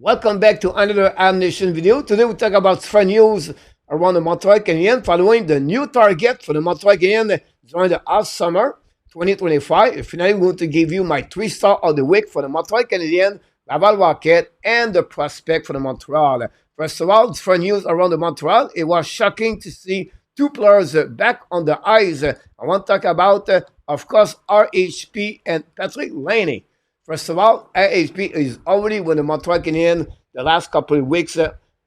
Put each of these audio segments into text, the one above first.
Welcome back to another Habs Nation video. Today we talk about fun news around the Montreal Canadiens following the new target for the Montreal Canadiens during the off-summer 2025. Finally, we're going to give you my 3-star of the week for the Montreal Canadiens, Laval Rocket, and the prospect for the Montreal. First of all, fun news around the Montreal. It was shocking to see two players back on the ice. I want to talk about, of course, RHP and Patrick Laney. First of all, RHP is already with the Montreal Canadiens the last couple of weeks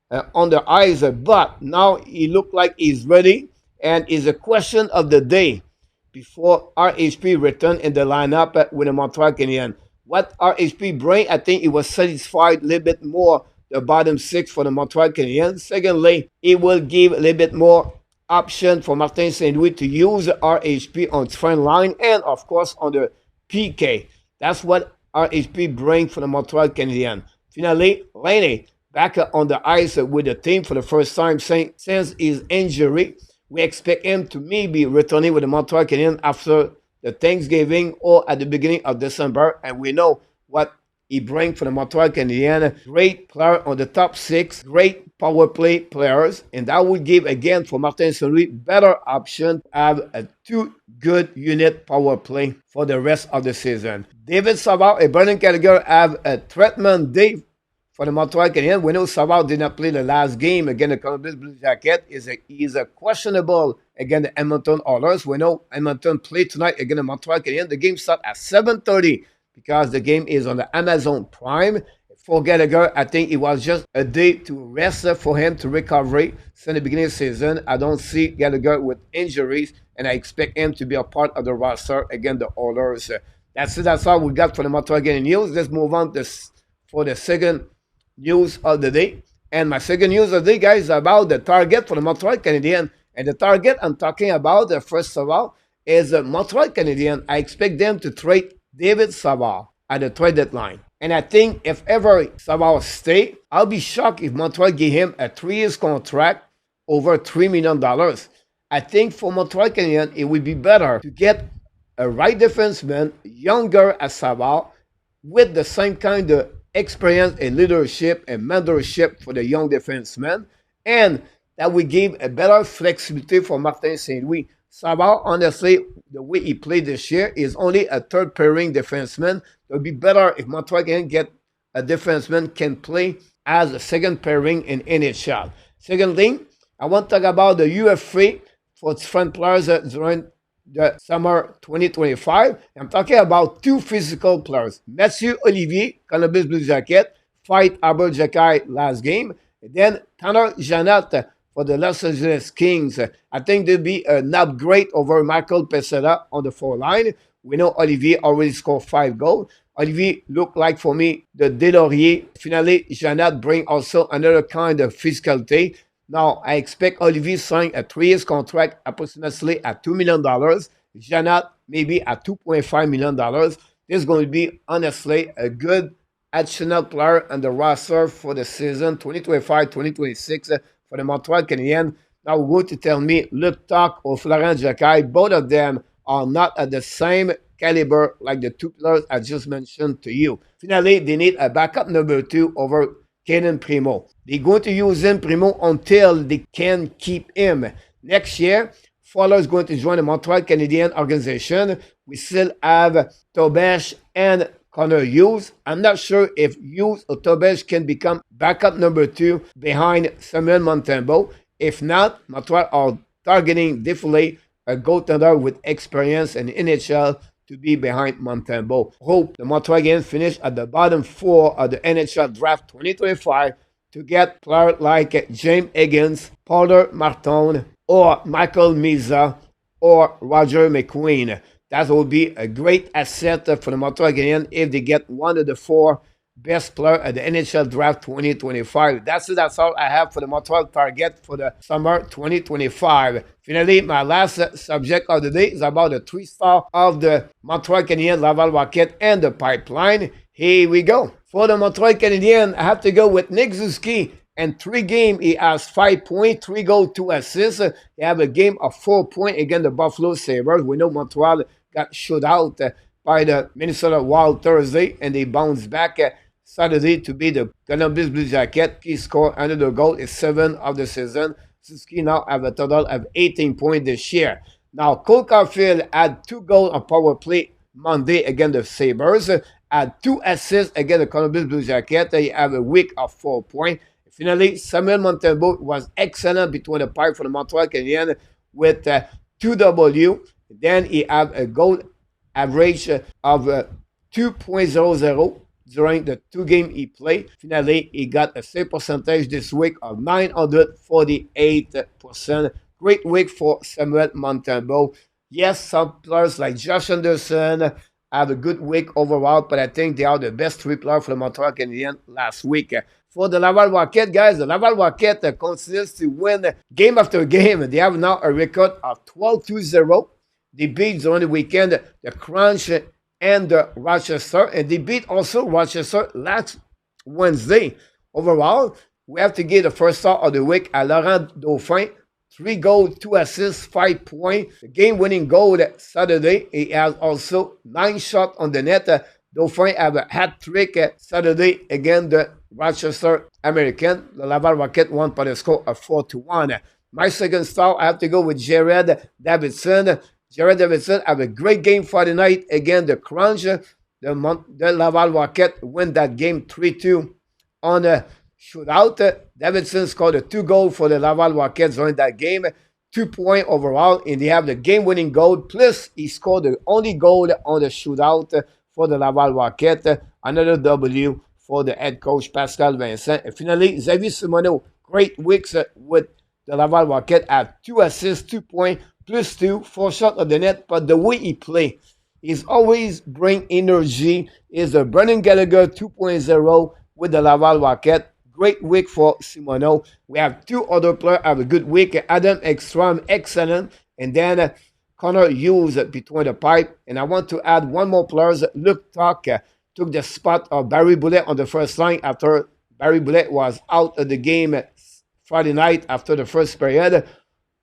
on the ice, but now he looked like he's ready, and it's a question of the day before RHP returned in the lineup with the Montreal Canadiens. What RHP bring, I think he was satisfied a little bit more the bottom six for the Montreal Canadiens. Secondly, it will give a little bit more option for Martin St. Louis to use RHP on front line and, of course, on the PK. That's what RHP bring for the Montreal Canadiens. Finally, Laney back on the ice with the team for the first time since his injury. We expect him to maybe returning with the Montreal Canadiens after the Thanksgiving or at the beginning of December. And we know what he brings for the Montreal Canadiens. Great player on the top six, great power play players. And that would give, again, for Martin St. Louis, better option to have a two good unit power play for the rest of the season. David Savard and Brendan Gallagher have a treatment day for the Montreal Canadiens. We know Savard did not play the last game against the Columbus Blue Jacket. He's a questionable against the Edmonton Oilers. We know Edmonton played tonight against the Montreal Canadiens. The game starts at 7:30 because the game is on the Amazon Prime. For Gallagher, I think it was just a day to rest for him to recover since the beginning of the season. I don't see Gallagher with injuries, and I expect him to be a part of the roster against the Oilers. That's it. That's all we got for the Montreal Canadiens news. Let's move on for the second news of the day. And my second news of the day, guys, is about the target for the Montreal Canadiens. And the target I'm talking about, first of all, is the Montreal Canadiens. I expect them to trade David Savard at the trade deadline. And I think if ever Savard stay, I'll be shocked if Montreal give him a 3-year contract over $3 million. I think for Montreal Canadiens, it would be better to get a right defenseman, younger as Savard, with the same kind of experience and leadership and mentorship for the young defenseman. And that would give a better flexibility for Martin St. Louis. Savard, honestly, the way he played this year is only a third pairing defenseman. It would be better if Montreal can get a defenseman can play as a second pairing in NHL. Second thing, I want to talk about the UFA for front players during the summer 2025. I'm talking about two physical players. Mathieu Olivier, Columbus Blue Jacket, fight Albert Jacquet last game. And then Tanner Janot for the Los Angeles Kings. I think there'll be an upgrade over Michael Pesera on the four-line. We know Olivier already scored 5 goals. Olivier looked like, for me, the Delaurier. Finally, Janot bring also another kind of physicality. Now, I expect Olivier sign a 3-year contract approximately at $2 million. Janot maybe at $2.5 million. This is going to be, honestly, a good additional player on the roster for the season 2025-2026 for the Montreal Canadiens. Now, we're going to tell me Luc Tuch or Florent Jacquet, both of them are not at the same caliber like the two players I just mentioned to you. Finally, they need a backup number 2 over Caden Primo. They're going to use him, Primo, until they can keep him. Next year, Fowler is going to join the Montreal Canadiens organization. We still have Tobesh and Connor Hughes. I'm not sure if Hughes or Tobesh can become backup number 2 behind Samuel Montembeault. If not, Montreal are targeting definitely a goaltender with experience in NHL to be behind Montembeault. Hope the Montreal Canadiens finish at the bottom 4 of the NHL Draft 2025 to get players like James Higgins, Paul Martin, or Michael Misa, or Roger McQueen. That will be a great asset for the Montreal Canadiens if they get one of the 4 best players at the NHL Draft 2025. That's it. That's all I have for the Montreal target for the summer 2025. Finally, my last subject of the day is about the 3-star of the Montreal Canadiens, Laval Rocket, and the pipeline. Here we go. For the Montreal Canadiens, I have to go with Nick Suzuki. In 3 games, he has 5 points, 3 goals, 2 assists. He have a game of 4 points against the Buffalo Sabres. We know Montreal got shut out by the Minnesota Wild Thursday, and they bounced back Saturday to be the Columbus Blue Jacket. He scored another goal. It's 7 of the season. Suzuki now have a total of 18 points this year. Now, Cole Caulfield had 2 goals on power play Monday against the Sabres. Had 2 assists against the Columbus Blue Jacket. He have a week of 4 points. Finally, Samuel Montembeault was excellent between the pipe for the Montreal Canadiens with 2 W. Then he had a goal average of 2.00 during the 2 games he played. Finally, he got a save percentage this week of 948%. Great week for Samuel Montembeault. Yes, some players like Josh Anderson have a good week overall, but I think they are the best 3 players for the Montreal Canadiens last week. For the Laval Rocket, guys, the Laval Rocket continues to win game after game. They have now a record of 12-0. They beat during the weekend the Crunch and the Rochester, and they beat also Rochester last Wednesday. Overall, we have to give the first star of the week at Laurent Dauphin. 3 goals, 2 assists, 5 points. The game-winning goal Saturday. He has also 9 shots on the net. Dauphin have a hat trick Saturday against the Rochester American. The Laval Rocket won by the score of 4-1. My second star, I have to go with Jared Davidson. Jared Davidson have a great game Friday night against the Crunch. The Laval Rocket win that game 3-2 on a shootout. Davidson scored 2 goals for the Laval Rockets during that game. 2 points overall, and they have the game-winning goal. Plus, he scored the only goal on the shootout for the Laval Rocket. Another W for the head coach, Pascal Vincent. And finally, Xavier Simoneau. Great weeks with the Laval Rocket. Have 2 assists, 2 points, plus 2, 4 shots on the net. But the way he plays, he's always bring energy. Is the Brendan Gallagher 2.0 with the Laval Rocket. Great week for Simoneau. We have 2 other players have a good week. Adam Ekstrom, excellent. And then Connor Hughes between the pipe. And I want to add one more player. Luke Tuck took the spot of Barry Boulet on the first line after Barry Boulet was out of the game Friday night after the first period.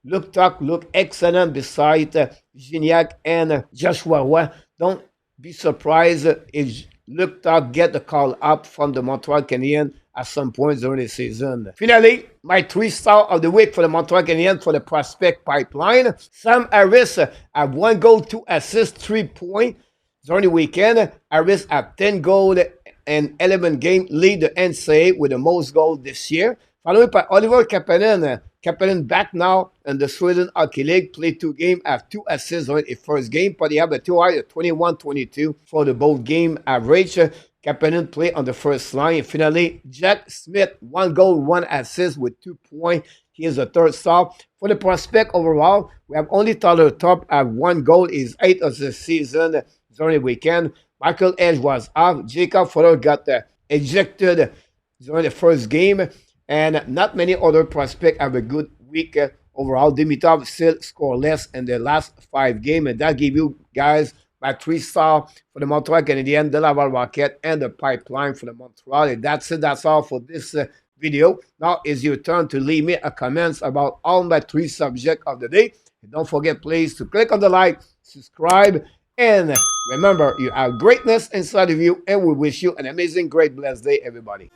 Luke Tuck looked excellent beside Gignac and Joshua Roy. Don't be surprised if Luke Tuck get the call up from the Montreal Canadiens at some point during the season. Finally, my 3 star of the week for the Montreal Canadiens for the prospect pipeline. Sam Harris have 1 goal, 2 assists, 3 points during the weekend. Harris have 10 goals and 11 games, lead the NCAA with the most goals this year. Followed by Oliver Kapanen. Kapanen back now in the Sweden Hockey League, played 2 games, have 2 assists during his first game, but he have a 21-22 for the both game average. Kapanen played on the first line. Finally, Jack Smith, 1 goal, 1 assist with 2 points. He is the 3rd star. For the prospect overall, we have only Tyler Top have 1 goal, his 8th of the season during the weekend. Michael Edge was off. Jacob Fuller got ejected during the first game. And not many other prospects have a good week overall. Demidov still scoreless in the last 5 games. And that give you guys my 3 stars for the Montreal Canadiens, the Laval Rocket, and the pipeline for the Montreal. And that's it. That's all for this video. Now it's your turn to leave me a comments about all my 3 subjects of the day. And don't forget, please, to click on the like, subscribe, and remember, you have greatness inside of you. And we wish you an amazing, great, blessed day, everybody.